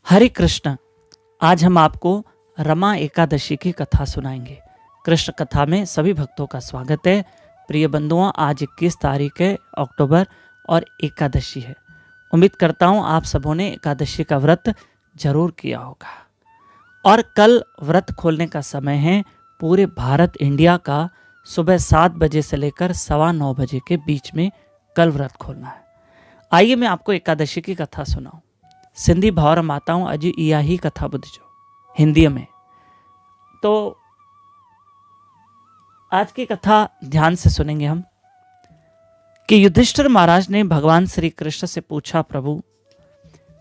हरे कृष्ण। आज हम आपको रमा एकादशी की कथा सुनाएंगे। कृष्ण कथा में सभी भक्तों का स्वागत है। प्रिय बंधुओं, आज 21 तारीख है अक्टूबर और एकादशी है। उम्मीद करता हूँ आप सबों ने एकादशी का व्रत जरूर किया होगा। और कल व्रत खोलने का समय है। पूरे भारत इंडिया का सुबह 7 बजे से लेकर 9:15 बजे के बीच में कल व्रत खोलना है। आइए मैं आपको एकादशी की कथा सुनाऊं। सिंधी भावर माताऊं अॼु इहा ही कथा ॿुधिजो हिंदी में। तो आज की कथा ध्यान से सुनेंगे हम कि युधिष्ठिर महाराज ने भगवान श्री कृष्ण से पूछा, प्रभु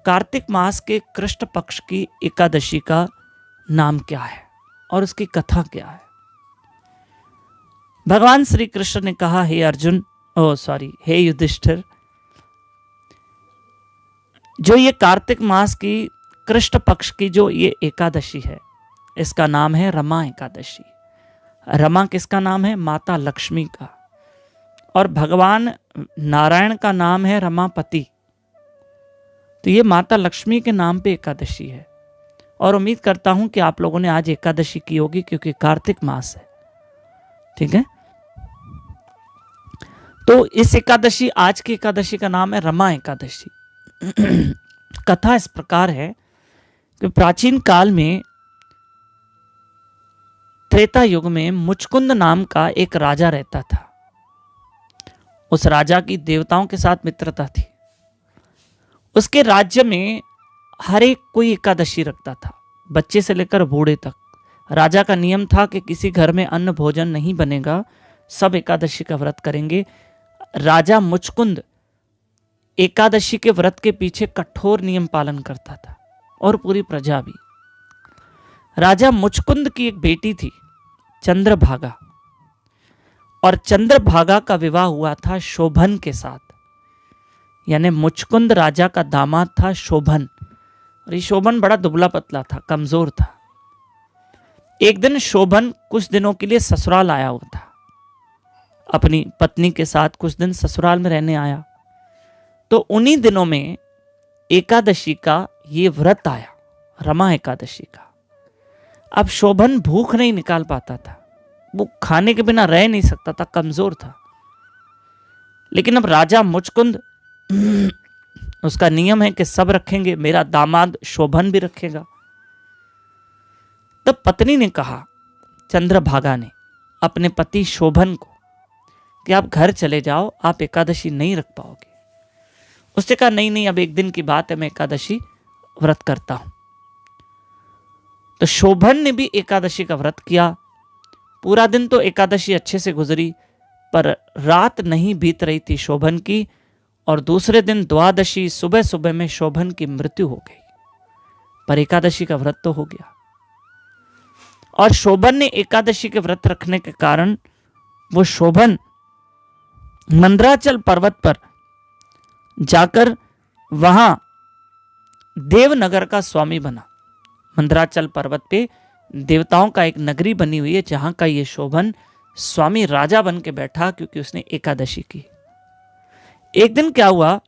कार्तिक मास के कृष्ण पक्ष की एकादशी का नाम क्या है और उसकी कथा क्या है। भगवान श्री कृष्ण ने कहा, हे युधिष्ठिर, जो ये कार्तिक मास की कृष्ण पक्ष की जो ये एकादशी है, इसका नाम है रमा एकादशी। रमा किसका नाम है? माता लक्ष्मी का। और भगवान नारायण का नाम है रमापति। तो ये माता लक्ष्मी के नाम पे एकादशी है। और उम्मीद करता हूं कि आप लोगों ने आज एकादशी की होगी, क्योंकि कार्तिक मास है। ठीक है, तो इस एकादशी, आज की एकादशी का नाम है रमा एकादशी। कथा इस प्रकार है कि प्राचीन काल में, त्रेता युग में, मुचकुंद नाम का एक राजा रहता था। उस राजा की देवताओं के साथ मित्रता थी। उसके राज्य में हर एक कोई एकादशी रखता था, बच्चे से लेकर बूढ़े तक। राजा का नियम था कि किसी घर में अन्न भोजन नहीं बनेगा, सब एकादशी का व्रत करेंगे। राजा मुचकुंद एकादशी के व्रत के पीछे कठोर नियम पालन करता था, और पूरी प्रजा भी। राजा मुचकुंद की एक बेटी थी, चंद्रभागा, और चंद्रभागा का विवाह हुआ था शोभन के साथ। यानी मुचकुंद राजा का दामाद था शोभन, और ये शोभन बड़ा दुबला पतला था, कमजोर था। एक दिन शोभन कुछ दिनों के लिए ससुराल आया हुआ था, अपनी पत्नी के साथ कुछ दिन ससुराल में रहने आया। तो उन्हीं दिनों में एकादशी का ये व्रत आया, रमा एकादशी का। अब शोभन भूख नहीं निकाल पाता था, वो खाने के बिना रह नहीं सकता था, कमजोर था। लेकिन अब राजा मुचकुंद, उसका नियम है कि सब रखेंगे, मेरा दामाद शोभन भी रखेगा। तब पत्नी ने कहा, चंद्रभागा ने अपने पति शोभन को, कि आप घर चले जाओ, आप एकादशी नहीं रख पाओगे। उसने कहा, नहीं, अब एक दिन की बात है, मैं एकादशी व्रत करता हूं। तो शोभन ने भी एकादशी का व्रत किया। पूरा दिन तो एकादशी अच्छे से गुजरी, पर रात नहीं बीत रही थी शोभन की, और दूसरे दिन द्वादशी सुबह सुबह में शोभन की मृत्यु हो गई। पर एकादशी का व्रत तो हो गया। और शोभन ने एकादशी के व्रत रखने के कारण वो शोभन मंदराचल पर्वत पर जाकर वहां देवनगर का स्वामी बना। मंदराचल पर्वत पे देवताओं का एक नगरी बनी हुई है, जहां का ये शोभन स्वामी राजा बन के बैठा, क्योंकि उसने एकादशी की। एक दिन क्या हुआ,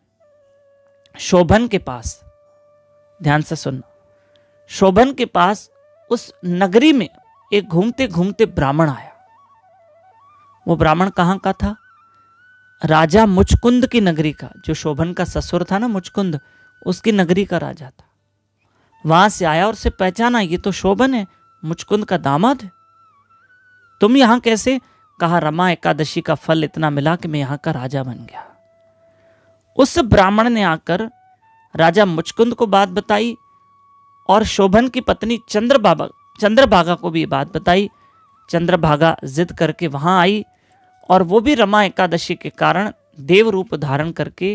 शोभन के पास, ध्यान से सुनना, शोभन के पास उस नगरी में एक घूमते घूमते ब्राह्मण आया। वो ब्राह्मण कहां का था? राजा मुचकुंद की नगरी का, जो शोभन का ससुर था ना मुचकुंद, उसकी नगरी का राजा था। वहां से आया और उसे पहचाना, ये तो शोभन है, मुचकुंद का दामाद है। तुम यहां कैसे? कहा, रमा एकादशी का फल इतना मिला कि मैं यहां का राजा बन गया। उस ब्राह्मण ने आकर राजा मुचकुंद को बात बताई, और शोभन की पत्नी चंद्रभागा को भी ये बात बताई। चंद्रभागा जिद करके वहां आई, और वो भी रमा एकादशी के कारण देव रूप धारण करके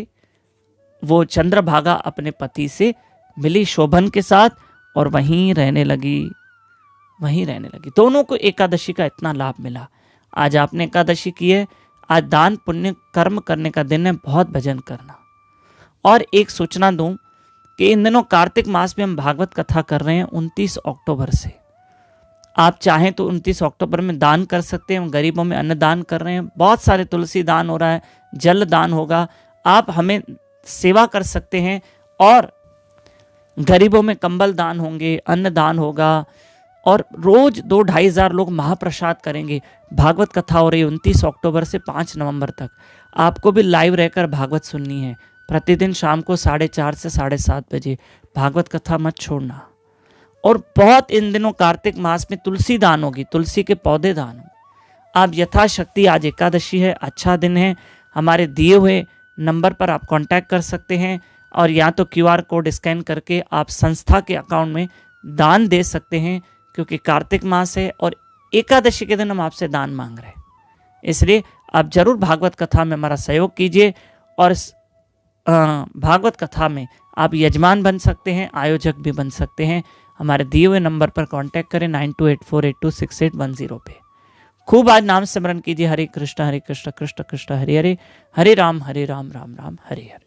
वो चंद्रभागा अपने पति से मिली शोभन के साथ, और वहीं रहने लगी। दोनों को एकादशी का इतना लाभ मिला। आज आपने एकादशी की है, आज दान पुण्य कर्म करने का दिन है, बहुत भजन करना। और एक सूचना दूं कि इन दिनों कार्तिक मास में हम भागवत कथा कर रहे हैं 29 अक्टूबर से। आप चाहें तो 29 अक्टूबर में दान कर सकते हैं। हम गरीबों में अन्न दान कर रहे हैं, बहुत सारे तुलसी दान हो रहा है, जल दान होगा। आप हमें सेवा कर सकते हैं। और गरीबों में कंबल दान होंगे, अन्न दान होगा और रोज 2-2.5 हज़ार लोग महाप्रसाद करेंगे। भागवत कथा हो रही है 29 अक्टूबर से 5 नवंबर तक। आपको भी लाइव रहकर भागवत सुननी है। प्रतिदिन शाम को 4:30 से 7:30 बजे भागवत कथा मत छोड़ना। और बहुत इन दिनों कार्तिक मास में तुलसी दान होगी, तुलसी के पौधे दान होंगे। आप यथाशक्ति, आज एकादशी है, अच्छा दिन है, हमारे दिए हुए नंबर पर आप कांटेक्ट कर सकते हैं और या तो QR कोड स्कैन करके आप संस्था के अकाउंट में दान दे सकते हैं, क्योंकि कार्तिक मास है और एकादशी के दिन हम आपसे दान मांग रहे हैं। इसलिए आप जरूर भागवत कथा में हमारा सहयोग कीजिए और इस भागवत कथा में आप यजमान बन सकते हैं, आयोजक भी बन सकते हैं। हमारे दिए हुए नंबर पर कांटेक्ट करें 9284826810 पे। खूब आज नाम स्मरण कीजिए। हरे कृष्ण कृष्ण कृष्ण हरे हरे, हरे राम राम राम हरे हरे।